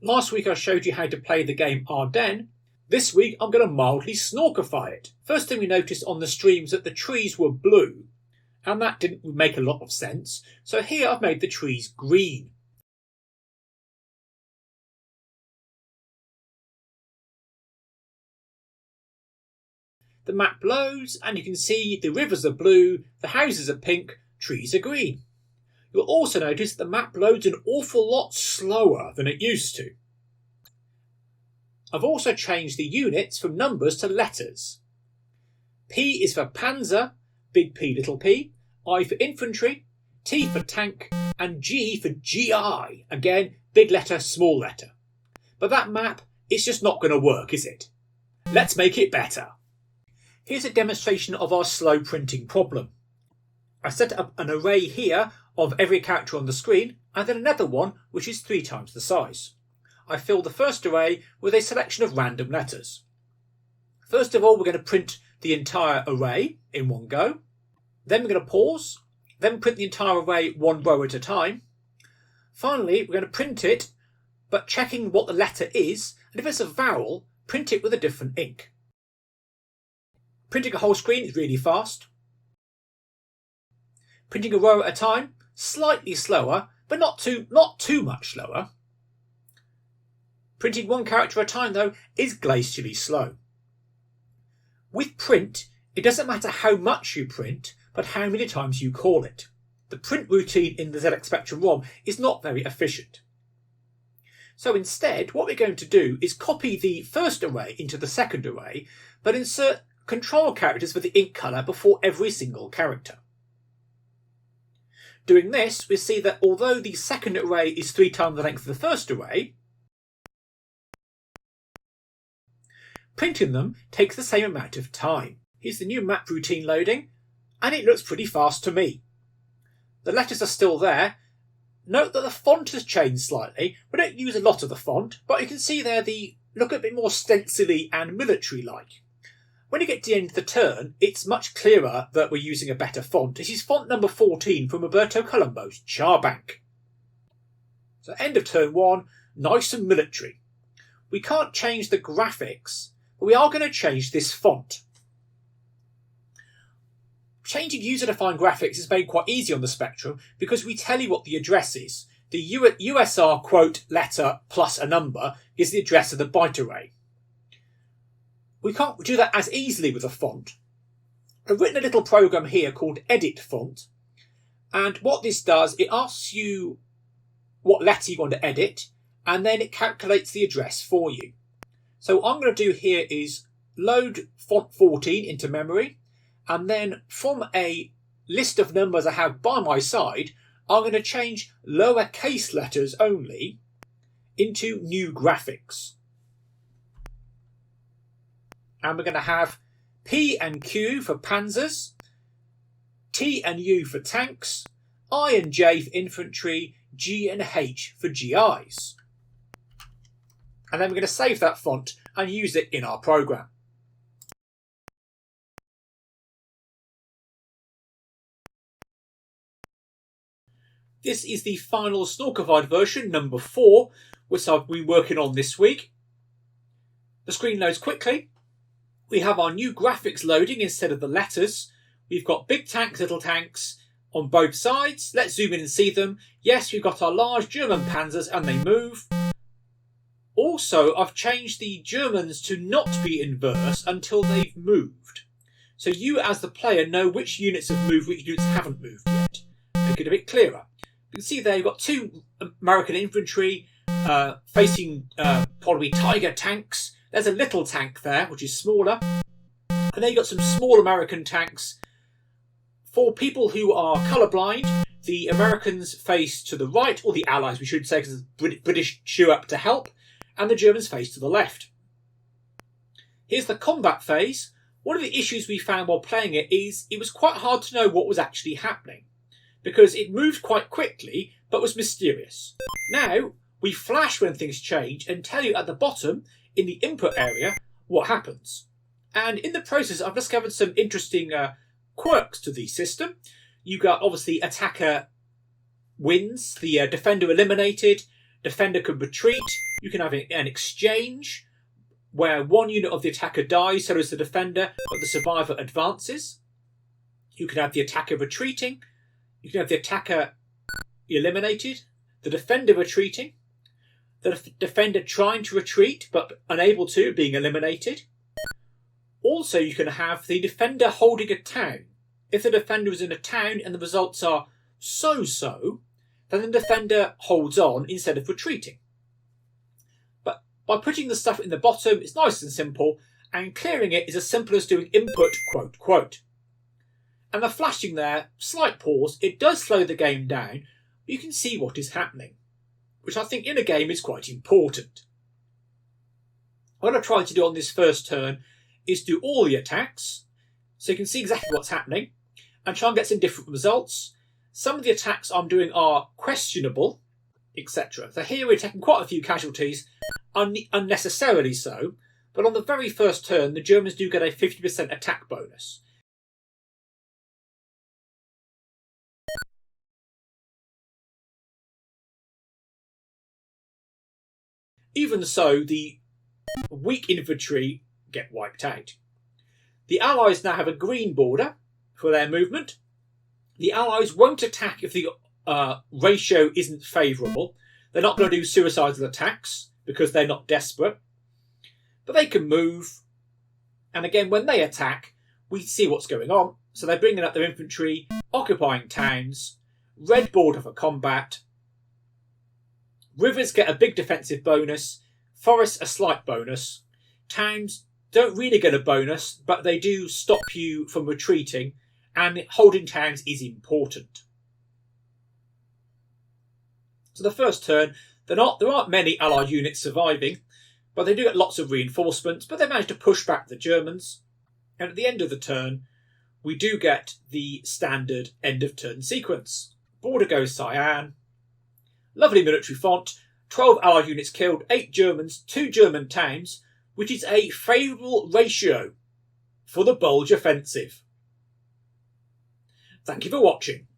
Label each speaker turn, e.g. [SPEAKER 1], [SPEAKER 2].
[SPEAKER 1] Last week I showed you how to play the game Ardennes. This week I'm going to mildly Snorkify it. First thing we noticed on the stream is that the trees were blue, and that didn't make a lot of sense. So here I've made the trees green. The map loads and you can see the rivers are blue, the houses are pink, trees are green. You'll also notice the map loads an awful lot slower than it used to. I've also changed the units from numbers to letters. P is for Panzer, big P, little p, I for infantry, T for tank, and G for GI, again, big letter, small letter. But that map, it's just not going to work, is it? Let's make it better. Here's a demonstration of our slow printing problem. I set up an array here of every character on the screen, and then another one which is 3 times the size. I fill the first array with a selection of random letters. First of all, we're going to print the entire array in one go. Then we're going to pause, then print the entire array one row at a time. Finally, we're going to print it, but checking what the letter is, and if it's a vowel, print it with a different ink. Printing a whole screen is really fast. Printing a row at a time, slightly slower, but not too much slower. Printing one character at a time, though, is glacially slow. With print, it doesn't matter how much you print, but how many times you call it. The print routine in the ZX Spectrum ROM is not very efficient. So instead, what we're going to do is copy the first array into the second array, but insert control characters for the ink colour before every single character. Doing this, we see that although the second array is 3 times the length of the first array, printing them takes the same amount of time. Here's the new map routine loading, and it looks pretty fast to me. The letters are still there. Note that the font has changed slightly. We don't use a lot of the font, but you can see there they look a bit more stencily and military-like. When you get to the end of the turn, it's much clearer that we're using a better font. This is font number 14 from Roberto Colombo's Charbank. So end of turn 1, nice and military. We can't change the graphics, but we are going to change this font. Changing user-defined graphics is made quite easy on the Spectrum because we tell you what the address is. The USR quote letter plus a number is the address of the byte array. We can't do that as easily with a font. I've written a little program here called Edit Font, and what this does, it asks you what letter you want to edit, and then it calculates the address for you. So what I'm going to do here is load font 14 into memory, and then from a list of numbers I have by my side, I'm going to change lowercase letters only into new graphics. And we're going to have P and Q for panzers, T and U for tanks, I and J for infantry, G and H for GIs. And then we're going to save that font and use it in our program. This is the final Snorkified version, number 4, which I've been working on this week. The screen loads quickly. We have our new graphics loading instead of the letters. We've got big tanks, little tanks on both sides. Let's zoom in and see them. Yes, we've got our large German panzers and they move. Also, I've changed the Germans to not be inverse until they've moved. So you as the player know which units have moved, which units haven't moved yet. Make it a bit clearer. You can see there you've got 2 American infantry facing probably Tiger tanks. There's a little tank there, which is smaller. And then you've got some small American tanks. For people who are colourblind, the Americans face to the right, or the Allies we should say, because the British show up to help, and the Germans face to the left. Here's the combat phase. One of the issues we found while playing it is it was quite hard to know what was actually happening, because it moved quite quickly, but was mysterious. Now, we flash when things change and tell you at the bottom, in the input area, what happens. And in the process, I've discovered some interesting quirks to the system. You got, obviously, attacker wins, the defender eliminated, defender can retreat, You can have an exchange where one unit of the attacker dies, so does the defender, but the survivor advances. You can have the attacker retreating. You can have the attacker eliminated, the defender retreating, the defender trying to retreat but unable to, being eliminated. Also, you can have the defender holding a town. If the defender is in a town and the results are so-so, then the defender holds on instead of retreating. But by putting the stuff in the bottom, it's nice and simple, and clearing it is as simple as doing input ... And the flashing there, slight pause, it does slow the game down, but you can see what is happening, which I think in a game is quite important. What I tried to do on this first turn is do all the attacks, so you can see exactly what's happening, and try and get some different results. Some of the attacks I'm doing are questionable, etc. So here we're taking quite a few casualties, unnecessarily so, but on the very first turn, the Germans do get a 50% attack bonus. Even so, the weak infantry get wiped out. The Allies now have a green border for their movement. The Allies won't attack if the ratio isn't favourable. They're not going to do suicidal attacks because they're not desperate. But they can move. And again, when they attack, we see what's going on. So they're bringing up their infantry, occupying towns, red border for combat. Rivers get a big defensive bonus. Forests a slight bonus. Towns don't really get a bonus, but they do stop you from retreating, and holding towns is important. So the first turn, there aren't many Allied units surviving, but they do get lots of reinforcements, but they manage to push back the Germans. And at the end of the turn, we do get the standard end of turn sequence. Border goes cyan. Lovely military font. 12 Allied units killed, 8 Germans, 2 German towns, which is a favourable ratio for the Bulge offensive. Thank you for watching.